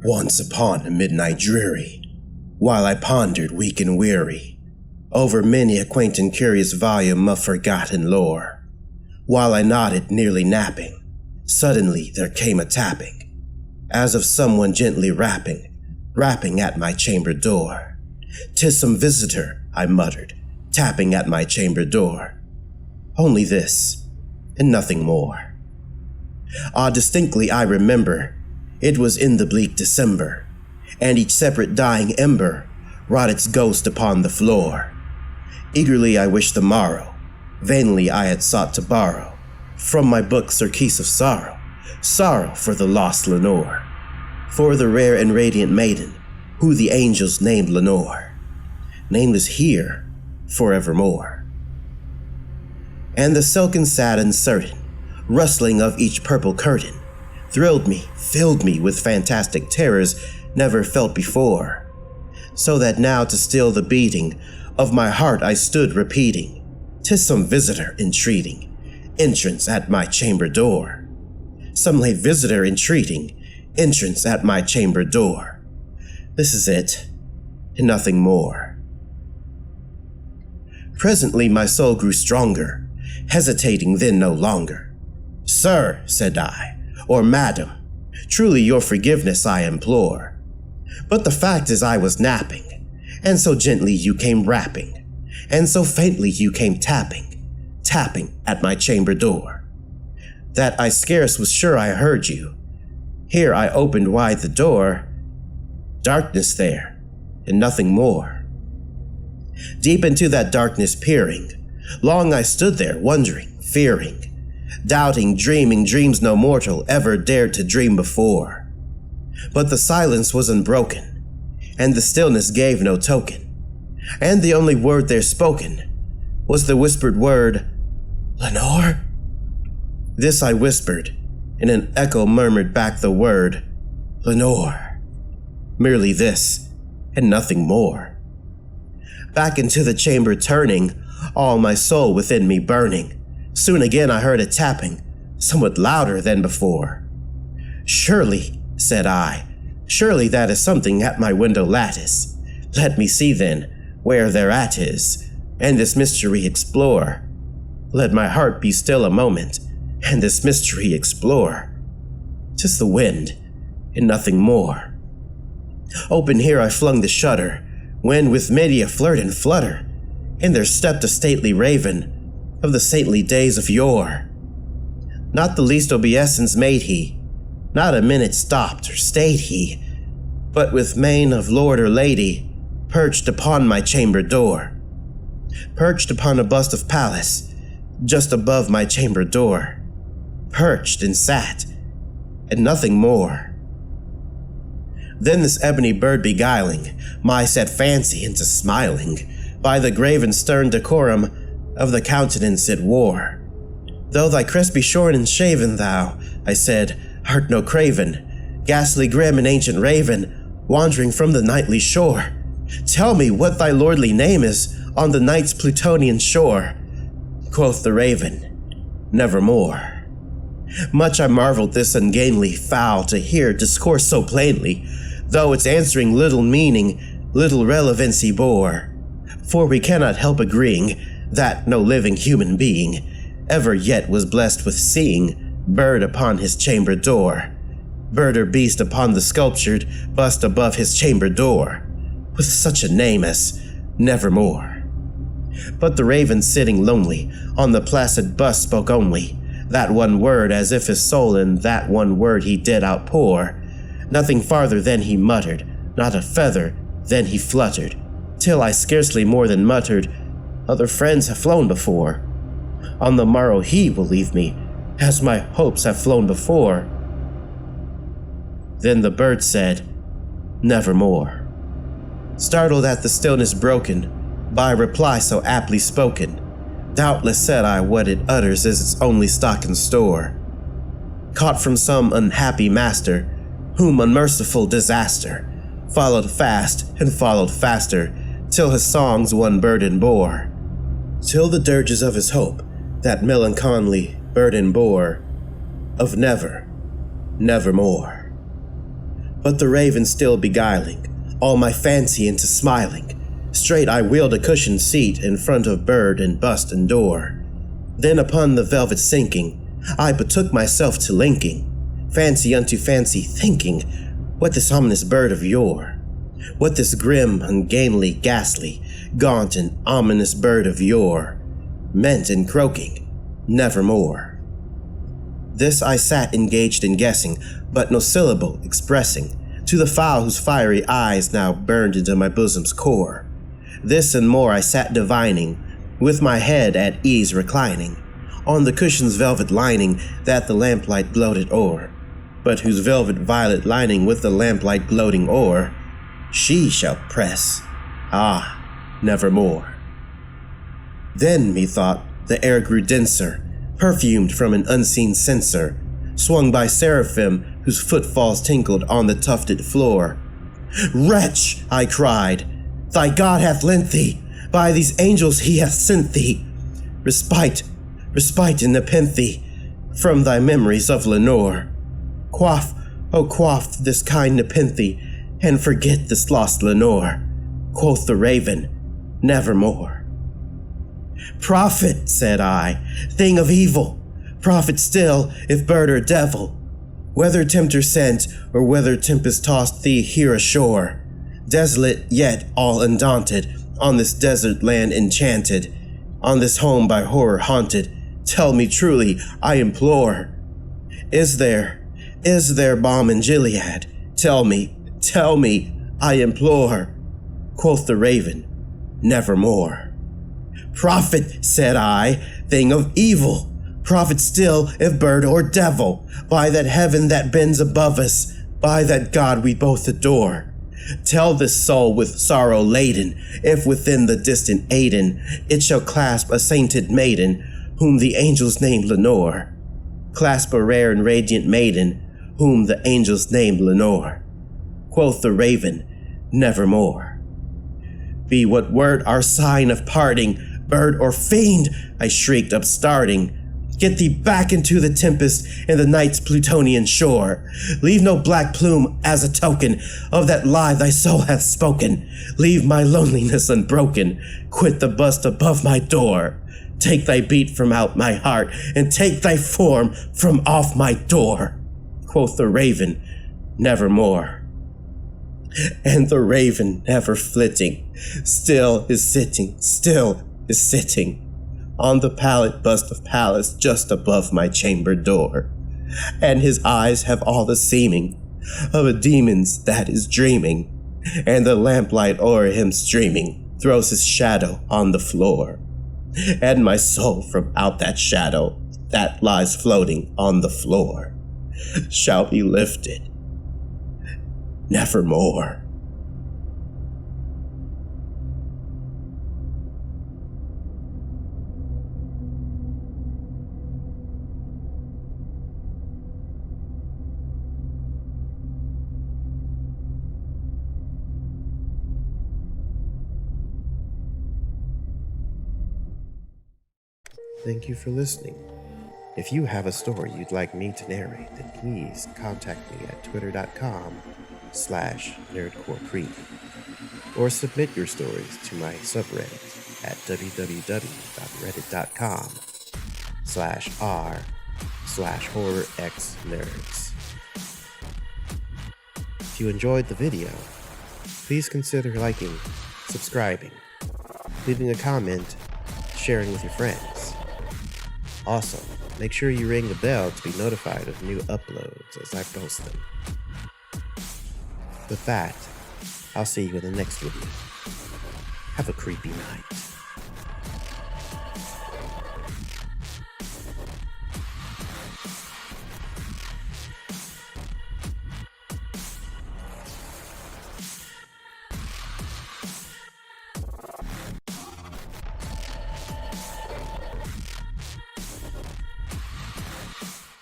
Once upon a midnight dreary, while I pondered weak and weary over many a quaint and curious volume of forgotten lore, while I nodded nearly napping, suddenly there came a tapping, as of someone gently rapping at my chamber door. "'Tis some visitor," I muttered, tapping at my chamber door. Only this, and nothing more. Distinctly I remember, it was in the bleak December, and each separate dying ember wrought its ghost upon the floor. Eagerly I wished the morrow, vainly I had sought to borrow from my book surcease of sorrow, sorrow for the lost Lenore, for the rare and radiant maiden who the angels named Lenore, nameless here forevermore. And the silken satin certain rustling of each purple curtain thrilled me, filled me with fantastic terrors never felt before, so that now to still the beating of my heart I stood repeating, "'Tis some visitor entreating entrance at my chamber door. Some late visitor entreating entrance at my chamber door. This is it, and nothing more." Presently my soul grew stronger, hesitating then no longer. "Sir," said I, "or madam, truly your forgiveness I implore. But the fact is I was napping, and so gently you came rapping, and so faintly you came tapping at my chamber door, that I scarce was sure I heard you. Here I opened wide the door, darkness there, and nothing more. Deep into that darkness peering, long I stood there wondering, fearing, doubting, dreaming dreams no mortal ever dared to dream before. But the silence was unbroken, and the stillness gave no token, and the only word there spoken was the whispered word, "Lenore?" This I whispered, and an echo murmured back the word, "Lenore." Merely this, and nothing more. Back into the chamber turning, all my soul within me burning, soon again I heard a tapping, somewhat louder than before. "Surely," said I, "surely that is something at my window lattice. Let me see then, where thereat is, and this mystery explore. Let my heart be still a moment, and this mystery explore. 'Tis the wind, and nothing more." Open here I flung the shutter, when with many a flirt and flutter, in there stepped a stately raven of the saintly days of yore. Not the least obeisance made he, not a minute stopped or stayed he, but with mien of lord or lady, perched upon my chamber door, perched upon a bust of Pallas, just above my chamber door, perched and sat, and nothing more. Then this ebony bird beguiling my sad fancy into smiling, by the grave and stern decorum of the countenance it wore. "Though thy crest be shorn and shaven, thou," I said, "art no craven, ghastly grim and ancient raven, wandering from the nightly shore. Tell me what thy lordly name is on the night's Plutonian shore." Quoth the raven, "Nevermore." Much I marveled this ungainly fowl to hear discourse so plainly, though its answering little meaning, little relevancy bore. For we cannot help agreeing that no living human being ever yet was blessed with seeing bird upon his chamber door, bird or beast upon the sculptured bust above his chamber door, with such a name as Nevermore. But the raven sitting lonely on the placid bust spoke only that one word, as if his soul in that one word he did outpour. Nothing farther than he muttered, not a feather than he fluttered, till I scarcely more than muttered, "Other friends have flown before. On the morrow he will leave me, as my hopes have flown before." Then the bird said, "Nevermore." Startled at the stillness broken by a reply so aptly spoken, doubtless said I what it utters is its only stock and store, caught from some unhappy master, whom unmerciful disaster followed fast and followed faster, till his songs one burden bore, till the dirges of his hope that melancholy burden bore, of never, nevermore. but the raven still beguiling all my fancy into smiling. Straight I wheeled a cushioned seat in front of bird and bust and door. Then upon the velvet sinking, I betook myself to linking fancy unto fancy, thinking what this ominous bird of yore, what this grim, ungainly, ghastly, gaunt and ominous bird of yore meant in croaking, nevermore. This I sat engaged in guessing, but no syllable expressing to the fowl whose fiery eyes now burned into my bosom's core. This and more I sat divining, with my head at ease reclining on the cushion's velvet lining that the lamplight gloated o'er, but whose velvet violet lining with the lamplight gloating o'er, she shall press, nevermore. Then, methought, the air grew denser, perfumed from an unseen censer, swung by seraphim whose footfalls tinkled on the tufted floor. Wretch, I cried, thy God hath lent thee, by these angels he hath sent thee, respite and nepenthe from thy memories of Lenore. Quaff this kind nepenthe, and forget this lost Lenore. Quoth the raven, nevermore. Prophet, said I, thing of evil, prophet still, if bird or devil, whether tempter sent, or whether tempest tossed thee here ashore, desolate yet all undaunted, on this desert land enchanted, on this home by horror haunted, tell me truly, I implore, is there balm in Gilead? Tell me, I implore. Quoth the raven, nevermore. Prophet, said I, thing of evil, prophet still, if bird or devil, by that heaven that bends above us, by that God we both adore. Tell this soul with sorrow laden, if within the distant Aidenn it shall clasp a sainted maiden, whom the angels name Lenore. Clasp a rare and radiant maiden, whom the angels name Lenore. Quoth the raven, nevermore. Be what word our sign of parting, bird or fiend, I shrieked upstarting. Get thee back into the tempest and the night's Plutonian shore. Leave no black plume as a token of that lie thy soul hath spoken. Leave my loneliness unbroken. Quit the bust above my door. Take thy beat from out my heart, and take thy form from off my door. Quoth the raven, nevermore. And the raven, never flitting, still is sitting on the pallid bust of Pallas just above my chamber door, and his eyes have all the seeming of a demon's that is dreaming, and the lamplight o'er him streaming throws his shadow on the floor, and my soul from out that shadow that lies floating on the floor shall be lifted nevermore. Thank you for listening. If you have a story you'd like me to narrate, then please contact me at twitter.com/NerdxCorexCreep or submit your stories to my subreddit at www.reddit.com/r/HorrorxNerds. If you enjoyed the video, please consider liking, subscribing, leaving a comment, sharing with your friends. Also, make sure you ring the bell to be notified of new uploads as I post them. With that, I'll see you in the next video. Have a creepy night.